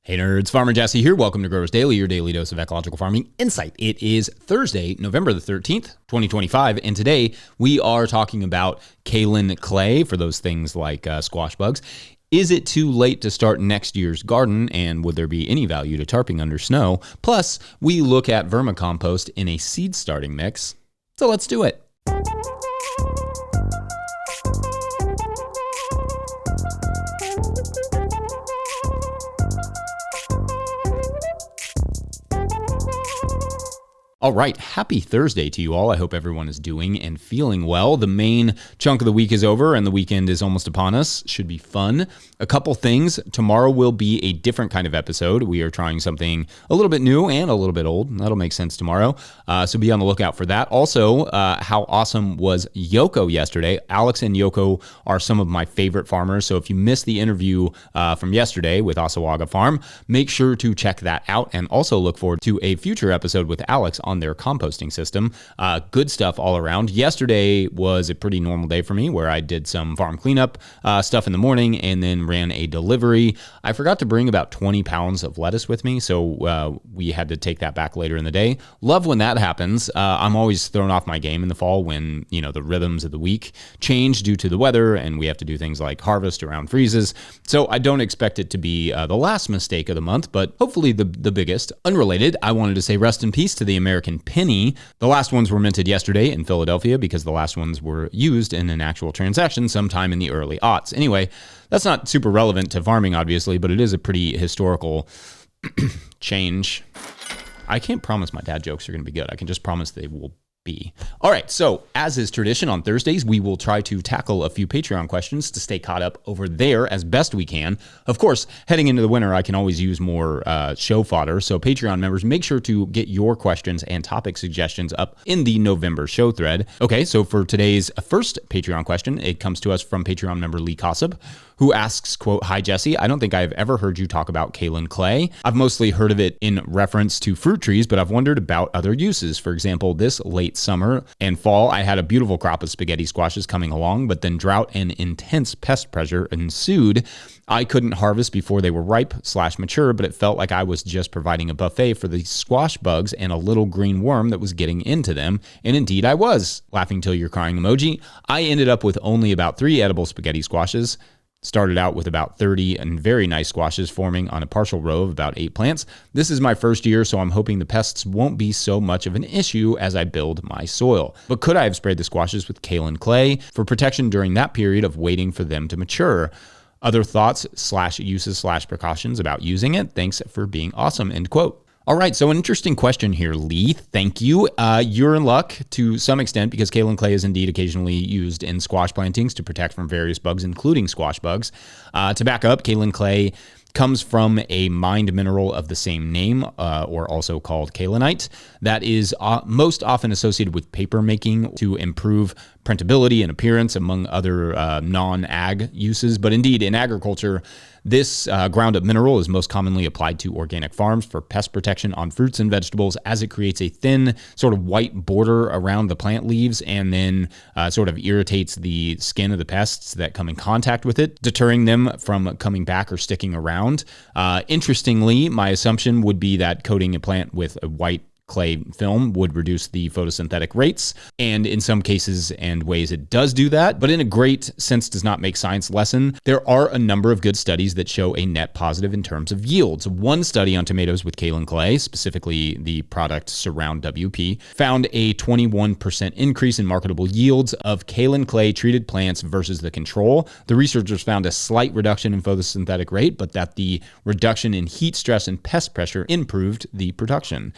Hey nerds, Farmer Jesse here. Welcome to Growers Daily, your daily dose of ecological farming insight. It is Thursday, November the 13th, 2025, and today we are talking about kaolin clay for those things like squash bugs. Is it too late to start next year's garden, and would there be any value to tarping under snow? Plus, we look at vermicompost in a seed starting mix. So let's do it. All right, happy Thursday to you all. I hope everyone is doing and feeling well. The main chunk of the week is over and the weekend is almost upon us. Should be fun. A couple things. Tomorrow will be a different kind of episode. We are trying something a little bit new and a little bit old. That'll make sense tomorrow. So be on the lookout for that. Also, how awesome was Yoko yesterday? Alex and Yoko are some of my favorite farmers. So if you missed the interview from yesterday with Osawaga Farm, make sure to check that out and also look forward to a future episode with Alex on their composting system. Good stuff all around. Yesterday was a pretty normal day for me where I did some farm cleanup stuff in the morning and then ran a delivery. I forgot to bring about 20 pounds of lettuce with me, so we had to take that back later in the day. Love when that happens. I'm always thrown off my game in the fall when, the rhythms of the week change due to the weather and we have to do things like harvest around freezes. So I don't expect it to be the last mistake of the month, but hopefully the biggest. Unrelated, I wanted to say rest in peace to the American penny. The last ones were minted yesterday in Philadelphia because the last ones were used in an actual transaction sometime in the early aughts. Anyway, that's not super relevant to farming, obviously, but it is a pretty historical change. I can't promise my dad jokes are going to be good. I can just promise they will be. All right, so as is tradition on Thursdays, we will try to tackle a few Patreon questions to stay caught up over there as best we can. Of course, heading into the winter, I can always use more show fodder, so Patreon members, make sure to get your questions and topic suggestions up in the November show thread. Okay, so for today's first Patreon question, it comes to us from Patreon member Lee Kossab, who asks, quote, "Hi, Jesse. I don't think I've ever heard you talk about kaolin clay. I've mostly heard of it in reference to fruit trees, but I've wondered about other uses. For example, this late summer and fall, I had a beautiful crop of spaghetti squashes coming along, but then drought and intense pest pressure ensued. I couldn't harvest before they were ripe/mature, but it felt like I was just providing a buffet for the squash bugs and a little green worm that was getting into them. And indeed I was. Laughing till you're crying emoji. I ended up with only about 3 edible spaghetti squashes. Started out with about 30 and very nice squashes forming on a partial row of about 8 plants. This is my first year, so I'm hoping the pests won't be so much of an issue as I build my soil. But could I have sprayed the squashes with kaolin clay for protection during that period of waiting for them to mature? Other thoughts / uses / precautions about using it? Thanks for being awesome," end quote. All right, so an interesting question here, Lee. Thank you. You're in luck to some extent because kaolin clay is indeed occasionally used in squash plantings to protect from various bugs, including squash bugs. To back up, kaolin clay comes from a mined mineral of the same name, or also called kaolinite, that is most often associated with paper making to improve printability and appearance, among other non-ag uses. But indeed, in agriculture, this ground-up mineral is most commonly applied to organic farms for pest protection on fruits and vegetables, as it creates a thin sort of white border around the plant leaves and then sort of irritates the skin of the pests that come in contact with it, deterring them from coming back or sticking around. Interestingly, my assumption would be that coating a plant with a white clay film would reduce the photosynthetic rates, and in some cases and ways it does do that, but in a great sense does not make science lesson. There are a number of good studies that show a net positive in terms of yields. One study on tomatoes with kaolin clay, specifically the product Surround WP, found a 21% increase in marketable yields of kaolin clay treated plants versus the control. The researchers found a slight reduction in photosynthetic rate, but that the reduction in heat stress and pest pressure improved the production.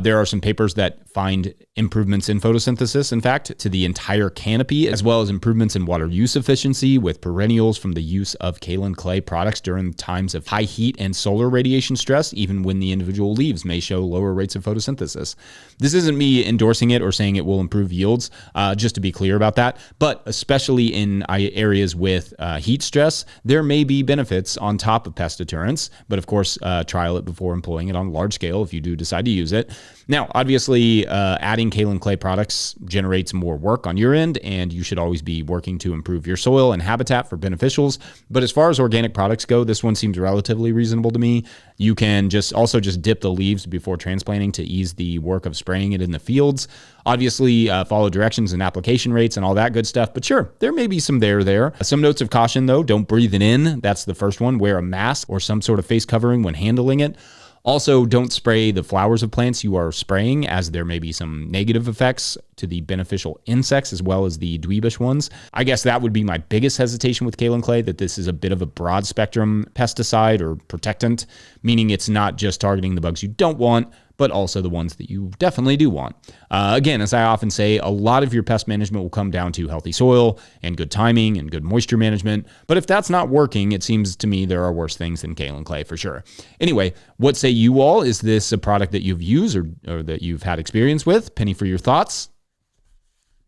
There are some papers that find improvements in photosynthesis, in fact, to the entire canopy, as well as improvements in water use efficiency with perennials from the use of kaolin clay products during times of high heat and solar radiation stress, even when the individual leaves may show lower rates of photosynthesis. This isn't me endorsing it or saying it will improve yields, just to be clear about that, but especially in areas with heat stress, there may be benefits on top of pest deterrence, but of course, trial it before employing it on a large scale if you do decide to use it. Now, obviously, adding kaolin clay products generates more work on your end, and you should always be working to improve your soil and habitat for beneficials. But as far as organic products go, this one seems relatively reasonable to me. You can just dip the leaves before transplanting to ease the work of spraying it in the fields. Obviously, follow directions and application rates and all that good stuff. But sure, there may be some there. Some notes of caution, though. Don't breathe it in. That's the first one. Wear a mask or some sort of face covering when handling it. Also, don't spray the flowers of plants you are spraying, as there may be some negative effects to the beneficial insects as well as the dweebish ones. I guess that would be my biggest hesitation with kaolin clay, that this is a bit of a broad spectrum pesticide or protectant, meaning it's not just targeting the bugs you don't want, but also the ones that you definitely do want. Again, as I often say, a lot of your pest management will come down to healthy soil and good timing and good moisture management. But if that's not working, it seems to me there are worse things than kaolin clay for sure. Anyway, what say you all? Is this a product that you've used or that you've had experience with? Penny for your thoughts.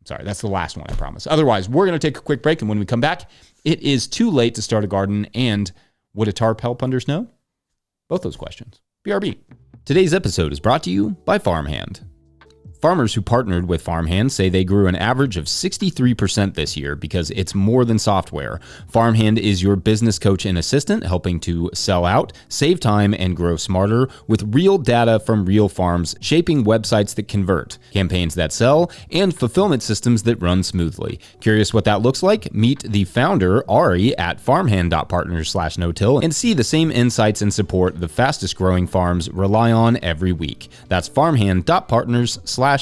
Sorry, that's the last one, I promise. Otherwise, we're going to take a quick break, and when we come back, it is too late to start a garden, and would a tarp help under snow? Both those questions. BRB. Today's episode is brought to you by Farmhand. Farmers who partnered with Farmhand say they grew an average of 63% this year because it's more than software. Farmhand is your business coach and assistant, helping to sell out, save time, and grow smarter with real data from real farms, shaping websites that convert, campaigns that sell, and fulfillment systems that run smoothly. Curious what that looks like? Meet the founder, Ari, at farmhand.partners/no-till and see the same insights and support the fastest growing farms rely on every week. That's farmhand.partners/no-till.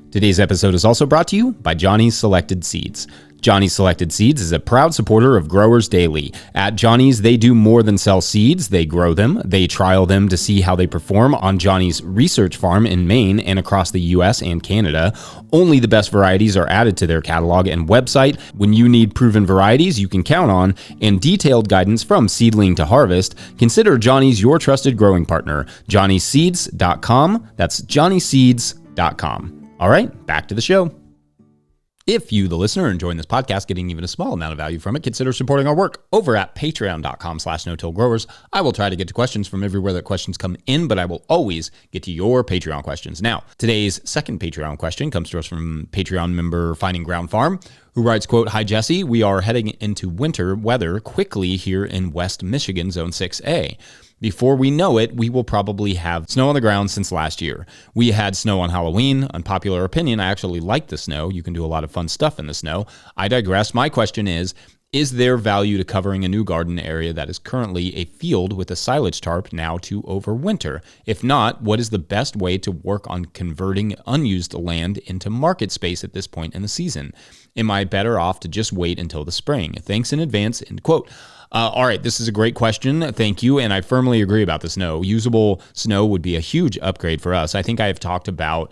Today's episode is also brought to you by Johnny's Selected Seeds. Johnny's Selected Seeds is a proud supporter of Growers Daily. At Johnny's, they do more than sell seeds. They grow them. They trial them to see how they perform on Johnny's research farm in Maine and across the U.S. and Canada. Only the best varieties are added to their catalog and website. When you need proven varieties you can count on and detailed guidance from seedling to harvest, consider Johnny's your trusted growing partner. JohnnySeeds.com. That's JohnnySeeds.com. All right, back to the show. If you, the listener, are enjoying this podcast, getting even a small amount of value from it, consider supporting our work over at patreon.com/no-till-growers. I will try to get to questions from everywhere that questions come in, but I will always get to your Patreon questions. Now, today's second Patreon question comes to us from Patreon member Finding Ground Farm, who writes, quote, "Hi, Jesse. We are heading into winter weather quickly here in West Michigan, Zone 6A. Before we know it, we will probably have snow on the ground since last year. We had snow on Halloween. Unpopular opinion, I actually like the snow. You can do a lot of fun stuff in the snow. I digress. My question is there value to covering a new garden area that is currently a field with a silage tarp now to overwinter? If not, what is the best way to work on converting unused land into market space at this point in the season? Am I better off to just wait until the spring? Thanks in advance," end quote. All right, this is a great question. Thank you. And I firmly agree about the snow. Usable snow would be a huge upgrade for us. I think I have talked about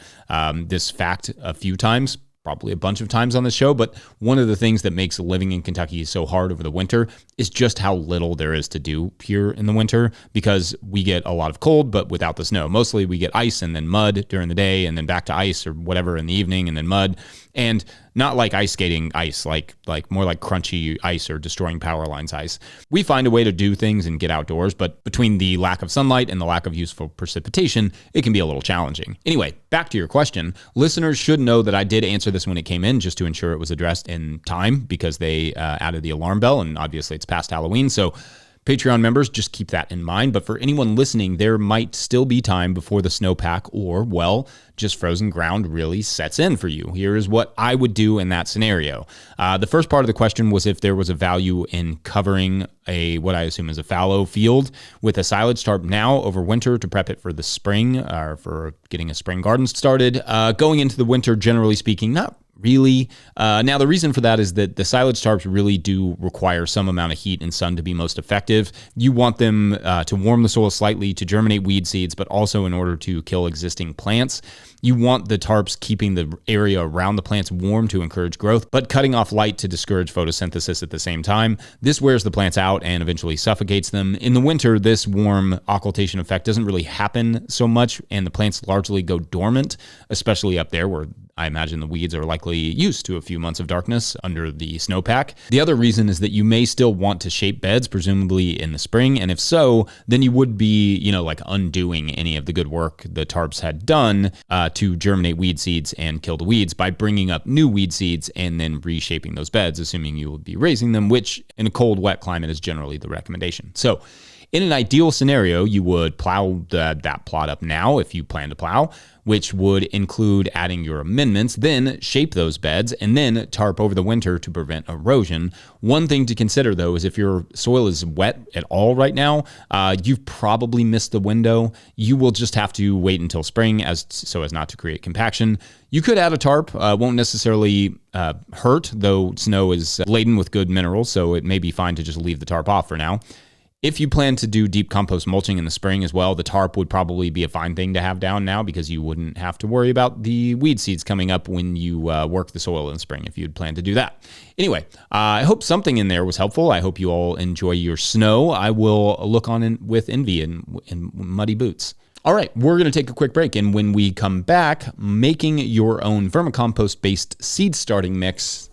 this fact a few times, probably a bunch of times on the show, but one of the things that makes living in Kentucky so hard over the winter is just how little there is to do here in the winter, because we get a lot of cold, but without the snow. Mostly we get ice and then mud during the day and then back to ice or whatever in the evening and then mud. And not like ice skating ice, like more like crunchy ice or destroying power lines ice. We find a way to do things and get outdoors, but between the lack of sunlight and the lack of useful precipitation, it can be a little challenging. Anyway, back to your question. Listeners should know that I did answer this when it came in just to ensure it was addressed in time, because they added the alarm bell, and obviously it's past Halloween, so Patreon members, just keep that in mind. But for anyone listening, there might still be time before the snowpack or, well, just frozen ground really sets in for you. Here is what I would do in that scenario. The first part of the question was if there was a value in covering what I assume is a fallow field with a silage tarp now over winter to prep it for the spring, or for getting a spring garden started. Going into the winter, generally speaking, not really. Now, the reason for that is that the silage tarps really do require some amount of heat and sun to be most effective. You want them to warm the soil slightly to germinate weed seeds, but also in order to kill existing plants. You want the tarps keeping the area around the plants warm to encourage growth, but cutting off light to discourage photosynthesis at the same time. This wears the plants out and eventually suffocates them. In the winter, this warm occultation effect doesn't really happen so much, and the plants largely go dormant, especially up there where I imagine the weeds are likely used to a few months of darkness under the snowpack. The other reason is that you may still want to shape beds, presumably in the spring. And if so, then you would be, like undoing any of the good work the tarps had done to germinate weed seeds and kill the weeds by bringing up new weed seeds and then reshaping those beds, assuming you will be raising them, which in a cold, wet climate is generally the recommendation. So in an ideal scenario, you would plow that plot up now if you plan to plow, which would include adding your amendments, then shape those beds, and then tarp over the winter to prevent erosion. One thing to consider, though, is if your soil is wet at all right now, you've probably missed the window. You will just have to wait until spring so as not to create compaction. You could add a tarp, won't necessarily hurt, though snow is laden with good minerals, so it may be fine to just leave the tarp off for now. If you plan to do deep compost mulching in the spring as well, the tarp would probably be a fine thing to have down now because you wouldn't have to worry about the weed seeds coming up when you work the soil in the spring if you'd plan to do that. Anyway, I hope something in there was helpful. I hope you all enjoy your snow. I will look on with envy in muddy boots. All right, we're going to take a quick break, and when we come back, making your own vermicompost-based seed starting mix.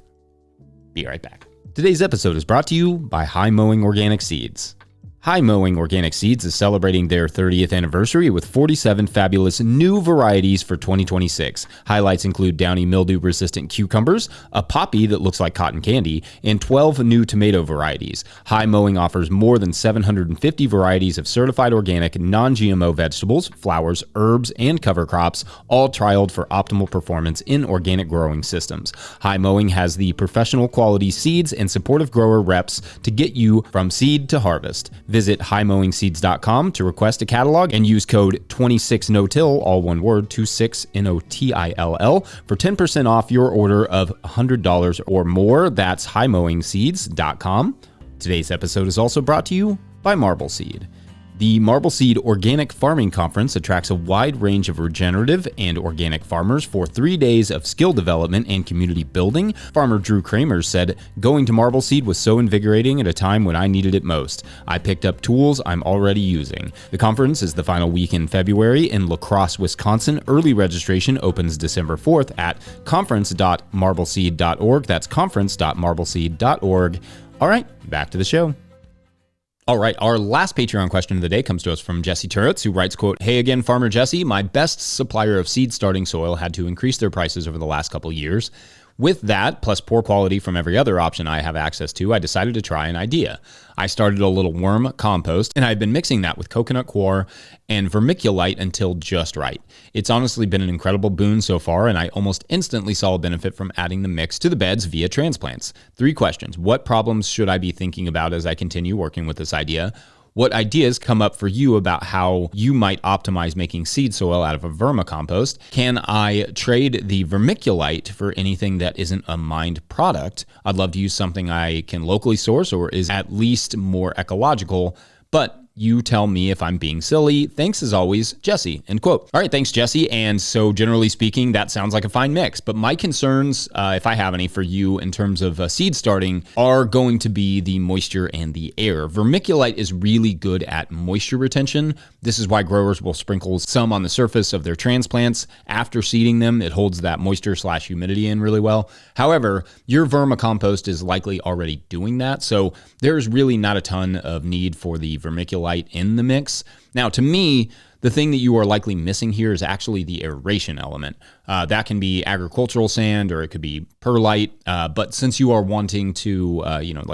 Be right back. Today's episode is brought to you by High Mowing Organic Seeds. High Mowing Organic Seeds is celebrating their 30th anniversary with 47 fabulous new varieties for 2026. Highlights include downy mildew-resistant cucumbers, a poppy that looks like cotton candy, and 12 new tomato varieties. High Mowing offers more than 750 varieties of certified organic, non-GMO vegetables, flowers, herbs, and cover crops, all trialed for optimal performance in organic growing systems. High Mowing has the professional quality seeds and supportive grower reps to get you from seed to harvest. Visit highmowingseeds.com to request a catalog and use code 26NOTILL, all one word, 26NOTILL, for 10% off your order of $100 or more. That's highmowingseeds.com. Today's episode is also brought to you by Marble Seed. The Marble Seed Organic Farming Conference attracts a wide range of regenerative and organic farmers for 3 days of skill development and community building. Farmer Drew Kramer said, "Going to Marble Seed was so invigorating at a time when I needed it most. I picked up tools I'm already using." The conference is the final week in February in La Crosse, Wisconsin. Early registration opens December 4th at conference.marbleseed.org. That's conference.marbleseed.org. All right, back to the show. All right, our last Patreon question of the day comes to us from Jesse Turretz, who writes, quote, "Hey again, Farmer Jesse. My best supplier of seed starting soil had to increase their prices over the last couple years. With that, plus poor quality from every other option I have access to, I decided to try an idea. I started a little worm compost, and I've been mixing that with coconut coir and vermiculite until just right. It's honestly been an incredible boon so far, and I almost instantly saw a benefit from adding the mix to the beds via transplants. 3 questions. What problems should I be thinking about as I continue working with this idea? What ideas come up for you about how you might optimize making seed soil out of a vermicompost? Can I trade the vermiculite for anything that isn't a mined product? I'd love to use something I can locally source or is at least more ecological, but you tell me if I'm being silly. Thanks as always, Jesse." End quote. All right, thanks, Jesse. And so generally speaking, that sounds like a fine mix. But my concerns, if I have any for you in terms of seed starting, are going to be the moisture and the air. Vermiculite is really good at moisture retention. This is why growers will sprinkle some on the surface of their transplants after seeding them. It holds that moisture/humidity in really well. However, your vermicompost is likely already doing that. So there's really not a ton of need for the vermiculite in the mix. Now, to me, the thing that you are likely missing here is actually the aeration element. That can be agricultural sand or it could be perlite. But since you are wanting to,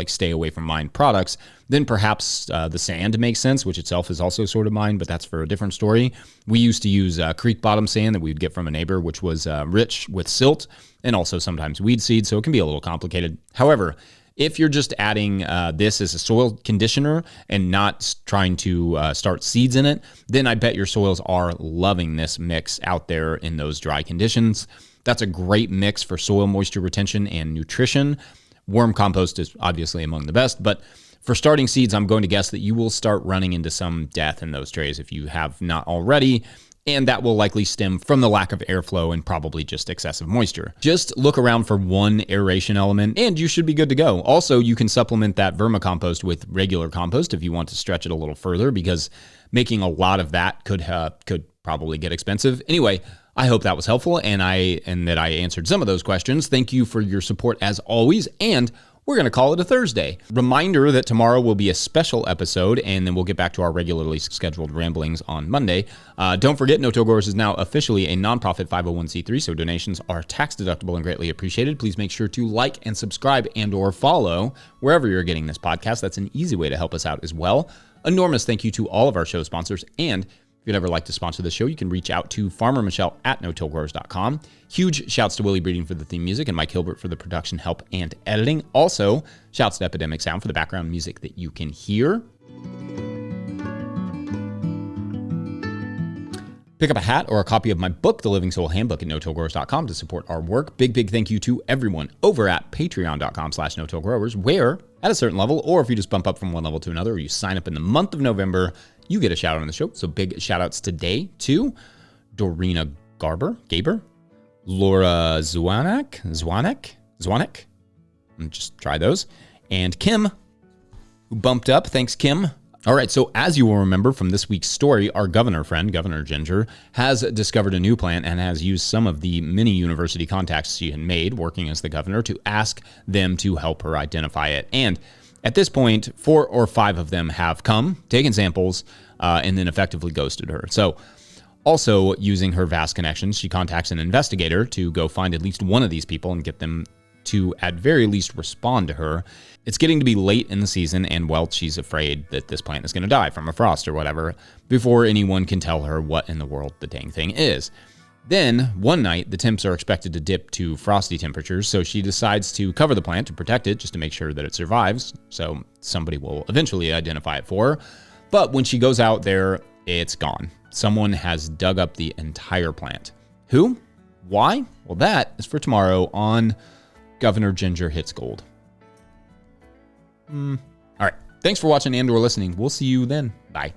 stay away from mined products, then perhaps the sand makes sense, which itself is also sort of mined, but that's for a different story. We used to use creek bottom sand that we'd get from a neighbor, which was rich with silt and also sometimes weed seed. So it can be a little complicated. However, if you're just adding this as a soil conditioner and not trying to start seeds in it, then I bet your soils are loving this mix out there in those dry conditions. That's a great mix for soil moisture retention and nutrition. Worm compost is obviously among the best, but for starting seeds, I'm going to guess that you will start running into some death in those trays if you have not already. And that will likely stem from the lack of airflow and probably just excessive moisture. Just look around for one aeration element and you should be good to go. Also, you can supplement that vermicompost with regular compost if you want to stretch it a little further, because making a lot of that could probably get expensive. Anyway, I hope that was helpful and that I answered some of those questions. Thank you for your support as always, and we're going to call it a Thursday. Reminder that tomorrow will be a special episode, and then we'll get back to our regularly scheduled ramblings on Monday. Don't forget, No Till Growers is now officially a nonprofit 501c3, so donations are tax deductible and greatly appreciated. Please make sure to like and subscribe and or follow wherever you're getting this podcast. That's an easy way to help us out as well. Enormous thank you to all of our show sponsors, and if you'd ever like to sponsor the show, you can reach out to Farmer Michelle at notillgrowers.com. Huge shouts to Willie Breeding for the theme music and Mike Hilbert for the production help and editing. Also, shouts to Epidemic Sound for the background music that you can hear. Pick up a hat or a copy of my book, The Living Soul Handbook, at notillgrowers.com to support our work. Big thank you to everyone over at patreon.com/notillgrowers, where at a certain level, or if you just bump up from one level to another, or you sign up in the month of November, you get a shout out on the show. So big shout outs today to Dorina Gaber, Laura Zwanek. Just try those. And Kim, who bumped up. Thanks, Kim. All right, so as you will remember from this week's story, our governor friend, Governor Ginger, has discovered a new plant and has used some of the many university contacts she had made working as the governor to ask them to help her identify it. And at this point, 4 or 5 of them have come, taken samples, and then effectively ghosted her. So also using her vast connections, she contacts an investigator to go find at least one of these people and get them to at very least respond to her. It's getting to be late in the season, and well, she's afraid that this plant is going to die from a frost or whatever before anyone can tell her what in the world the dang thing is. Then, one night, the temps are expected to dip to frosty temperatures, so she decides to cover the plant to protect it just to make sure that it survives, so somebody will eventually identify it for her. But when she goes out there, it's gone. Someone has dug up the entire plant. Who? Why? Well, that is for tomorrow on Governor Ginger Hits Gold. All right. Thanks for watching and or listening. We'll see you then. Bye.